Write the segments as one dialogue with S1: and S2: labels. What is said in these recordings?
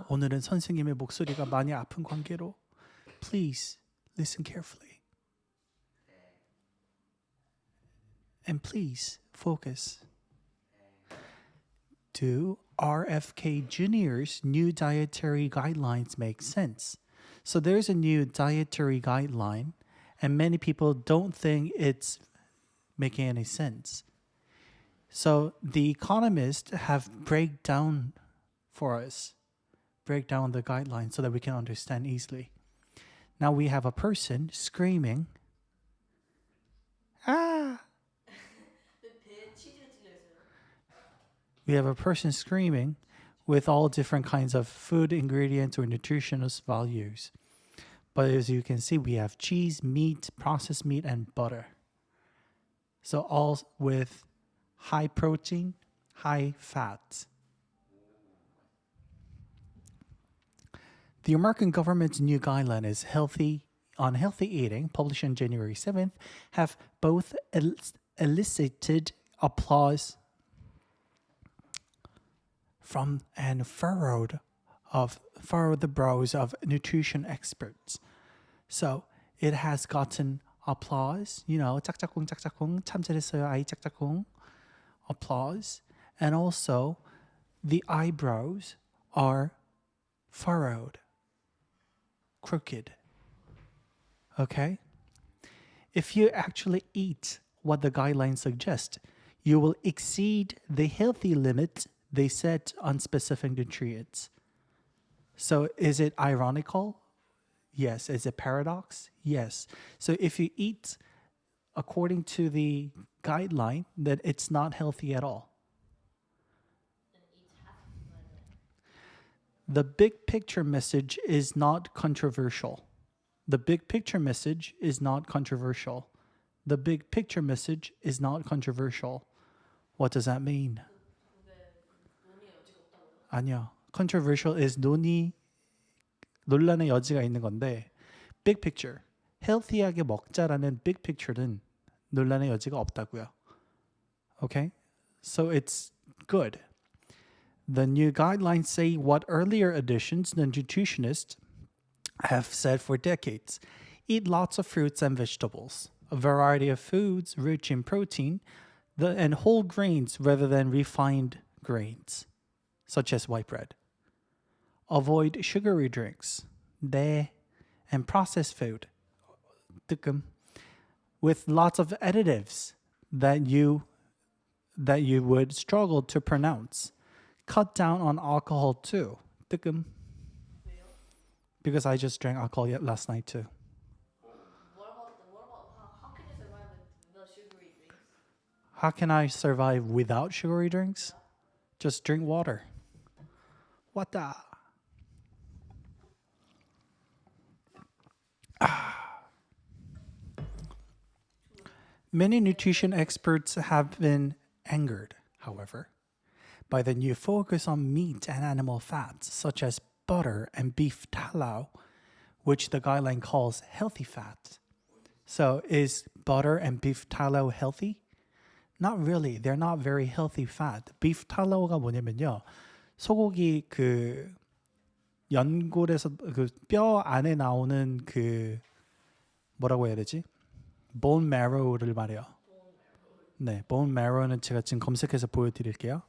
S1: 오늘은 선생님의 목소리가 많이 아픈 관계로 please listen carefully. And please focus. Do RFK Jr.'s new dietary guidelines make sense? So there's a new dietary guideline, and many people don't think it's making any sense. So the Economist have break down the guidelines so that we can understand easily. Now we have a person screaming, ah! We have a person screaming with all different kinds of food ingredients or nutritional values. But as you can see, we have cheese, meat, processed meat, and butter. So all with high protein, high fat. The American government's new guideline is healthy eating, published on January 7th, have both elicited applause from and furrowed the brows of nutrition experts. So it has gotten applause, 짝짝꿍 짝짝꿍 참 잘했어요 아이 짝짝꿍 applause, and also the eyebrows are furrowed, crooked. Okay? If you actually eat what the guidelines suggest, you will exceed the healthy limit they set on specific nutrients. So is it ironical? Yes. Is it paradox? Yes. So if you eat according to the guideline, then it's not healthy at all. The big picture message is not controversial. The big picture message is not controversial. The big picture message is not controversial. What does that mean? 아니요. Controversial is 논란의 여지가 있는 건데 big picture, healthy하게 먹자라는 big picture는 논란의 여지가 없다고요. Okay? So it's good. The new guidelines say what earlier editions, the nutritionists have said for decades. Eat lots of fruits and vegetables, a variety of foods rich in protein, and whole grains rather than refined grains, such as white bread. Avoid sugary drinks, 네, and processed food, 뜨끔, with lots of additives that you would struggle to pronounce. Cut down on alcohol too, 뜨끔. Because I just drank alcohol last night too. How can I survive without sugary drinks? Just drink water. Water. Many nutrition experts have been angered, however, by the new focus on meat and animal fats, such as butter and beef tallow, which the guideline calls healthy fat. So is butter and beef tallow healthy? Not really. They're not very healthy fat. Beef tallow가 뭐냐면요. 소고기 그 연골에서 그 뼈 안에 나오는 그 뭐라고 해야 되지? bone marrow를 말해요. 네, bone marrow는 제가 지금 검색해서 보여드릴게요.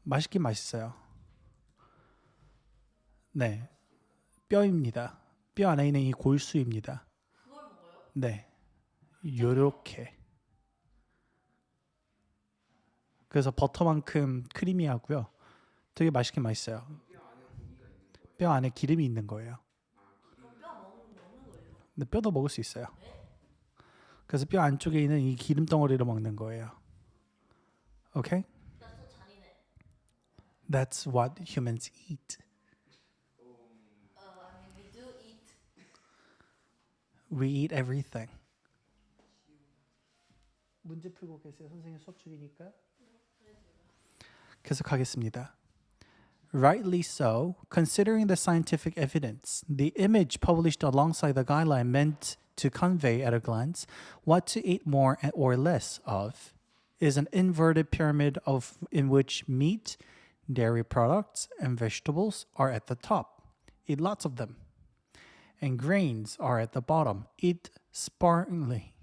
S1: 맛있긴 맛있어요. 네, 뼈입니다. 뼈 안에 있는 이 골수입니다.
S2: 그걸 먹어요?
S1: 네, 요렇게. 그래서 버터만큼 크리미하고요. 되게 맛있게 맛있어요. 뼈 안에 기름이 있는 거예요.
S2: 그럼 뼈 먹는 거예요?
S1: 근데 뼈도 먹을 수 있어요.
S2: 네?
S1: 그래서 뼈 안쪽에 있는 이 기름 덩어리를 먹는 거예요. Okay?
S2: 나 또 잔인해.
S1: That's what humans eat.
S2: I mean, we do eat.
S1: We eat everything. 문제 풀고 계세요. 선생님 수업 중이니까. 계속하겠습니다. Rightly so, considering the scientific evidence, the image published alongside the guideline meant to convey at a glance what to eat more or less of is an inverted pyramid in which meat, Dairy products and vegetables are at the top. Eat lots of them. And grains are at the bottom. Eat sparingly.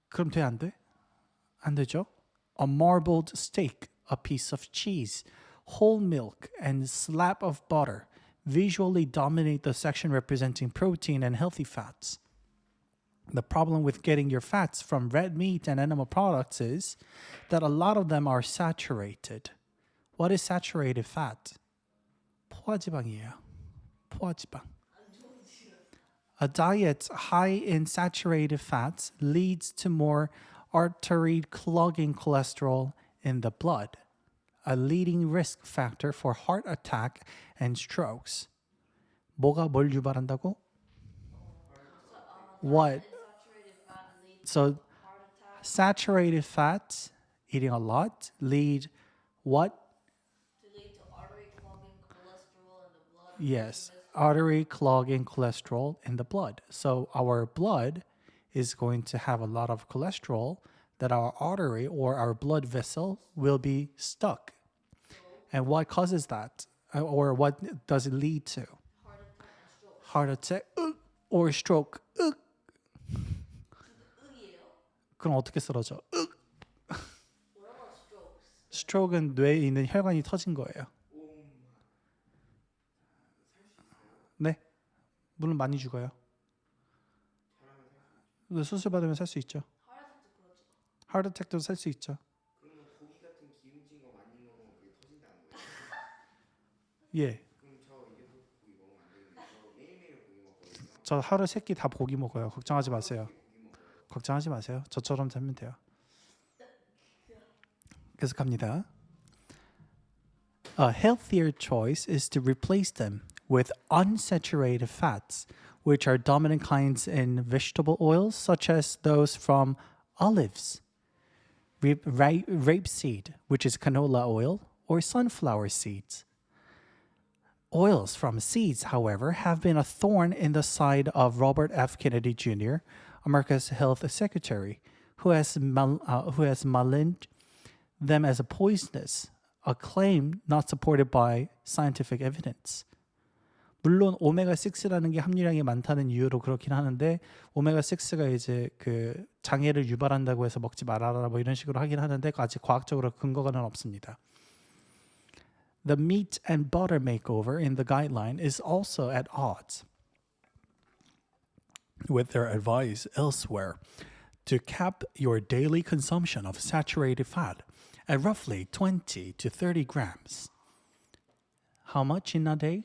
S1: 그럼 돼, 안 돼? 안 되죠? A marbled steak, a piece of cheese, whole milk, and slab of butter visually dominate the section representing protein and healthy fats. The problem with getting your fats from red meat and animal products is that a lot of them are saturated. What is saturated fat? 포화지방이에요. 포화지방. A diet high in saturated fats leads to more artery clogging cholesterol in the blood, a leading risk factor for heart attack and strokes. 뭐가 뭘 유발한다고? What?
S2: Saturated fat leads
S1: So
S2: to heart attack
S1: saturated fats, eating a lot, lead what?
S2: to lead to artery clogging cholesterol in the blood.
S1: Yes, artery clogging cholesterol in the blood. So our blood is going to have a lot of cholesterol that our artery or our blood vessel will be stuck. And what causes that? Or what does it lead to?
S2: Heart attack and stroke.
S1: Heart attack or stroke.
S2: 의이에요?
S1: 그럼 어떻게 쓰러져?
S2: What about strokes?
S1: 스트로크는 뇌에 있는 혈관이 터진 거예요. 네, 물론 많이 죽어요. 수술 받으면 살 수 있죠.
S2: Heart attack도 그렇죠.
S1: 하트 어택도 살 수 있죠.
S3: 그러면 고기 같은 기름진 거 많이 먹으면 그게 터진다는 거예요?
S1: 예,
S3: 그럼 저 이제 고기 먹으면 안 되는데 저 매일매일 고기 먹거든요.
S1: 저 하루 세 끼 다 고기 먹어요. 걱정하지 마세요.
S3: 고기 먹어요.
S1: 걱정하지 마세요. 저처럼 살면 돼요. 계속합니다. A healthier choice is to replace them with unsaturated fats, which are dominant kinds in vegetable oils, such as those from olives, rapeseed, which is canola oil, or sunflower seeds. Oils from seeds, however, have been a thorn in the side of Robert F. Kennedy Jr., America's health secretary, who has maligned them as a poisonous, a claim not supported by scientific evidence. 물론 오메가6라는 게 함유량이 많다는 이유로 그렇긴 하는데 오메가6가 이제 그 장애를 유발한다고 해서 먹지 말아라 뭐 이런 식으로 하긴 하는데 아직 과학적으로 근거는 없습니다. The meat and butter makeover in the guideline is also at odds with their advice elsewhere to cap your daily consumption of saturated fat at roughly 20 to 30 grams. How much in a day?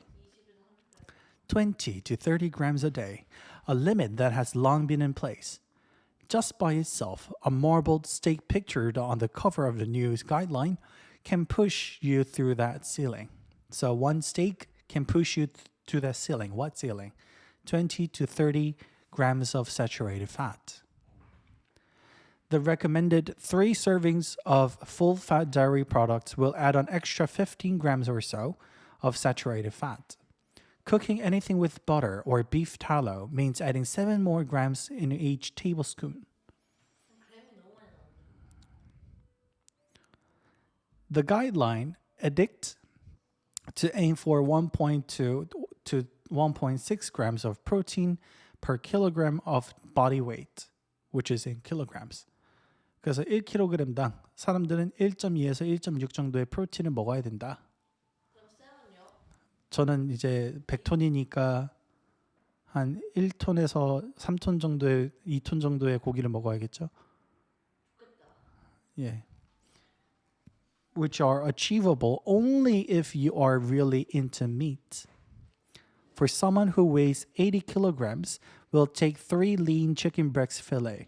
S1: 20 to 30 grams a day, a limit that has long been in place. Just by itself, a marbled steak pictured on the cover of the news guideline can push you through that ceiling. So one steak can push you to that ceiling. What ceiling? 20 to 30 grams of saturated fat. The recommended 3 servings of full-fat dairy products will add an extra 15 grams or so of saturated fat. Cooking anything with butter or beef tallow means adding 7 more grams in each tablespoon.
S2: 그램이 너무 많이 나오네.
S1: The guideline edict to aim for 1.2 to 1.6 grams of protein per kilogram of body weight, which is in kilograms. 그래서 1kg당 사람들은 1.2에서 1.6 정도의 프로틴을 먹어야 된다.
S2: 그럼 쌤은요?
S1: 저는 이제 100톤이니까 한 1톤에서 3톤 정도의 2톤 정도의 고기를 먹어야겠죠.
S2: 좋겠다.
S1: 예. Which are achievable only if you are really into meat. For someone who weighs 80 kilograms, will take 3 lean chicken breast fillet.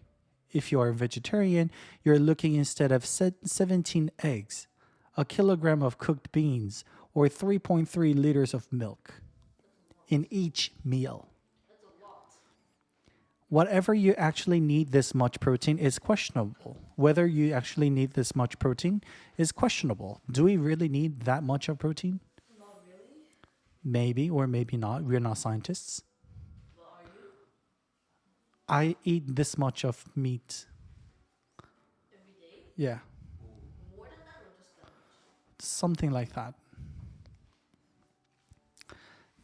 S1: If you are a vegetarian, you're looking instead of 17 eggs, a kilogram of cooked beans, or 3.3 liters of milk in each meal.
S2: That's a lot.
S1: Whatever you actually need this much protein is questionable. Whether you actually need this much protein is questionable. Do we really need that much of protein?
S2: Not really.
S1: Maybe or maybe not. We're not scientists.
S2: But are you?
S1: I eat this much of meat.
S2: Every day?
S1: Yeah.
S2: More than that or just that much?
S1: something like that.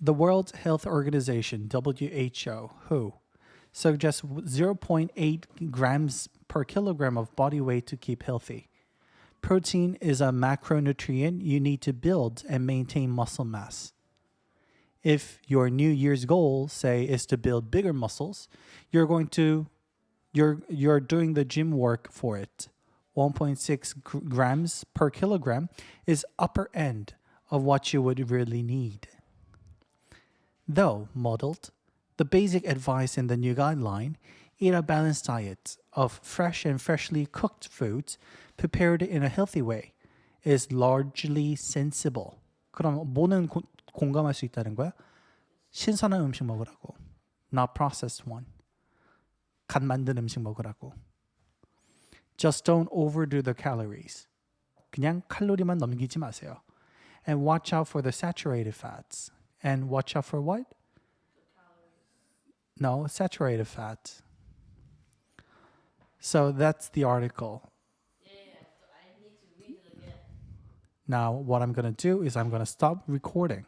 S1: The World Health Organization, WHO, suggests zero point 0.8 grams per kilogram of body weight to keep healthy. Protein is a macronutrient you need to build and maintain muscle mass. If your New Year's goal, say, is to build bigger muscles, you're doing the gym work for it. 1.6 grams per kilogram is upper end of what you would really need. Though modeled, the basic advice in the new guideline, eat a balanced diet of fresh and freshly cooked foods prepared in a healthy way, is largely sensible. 그럼 뭐는 공감할 수 있다는 거야? 신선한 음식 먹으라고. Not processed one. 갓 만든 음식 먹으라고. Just don't overdo the calories. 그냥 칼로리만 넘기지 마세요. And watch out for the saturated fats. And watch out for what? No, saturated fat. So that's the article.
S2: Yeah, so I need to read it again.
S1: Now, what I'm going to do is I'm going to stop recording.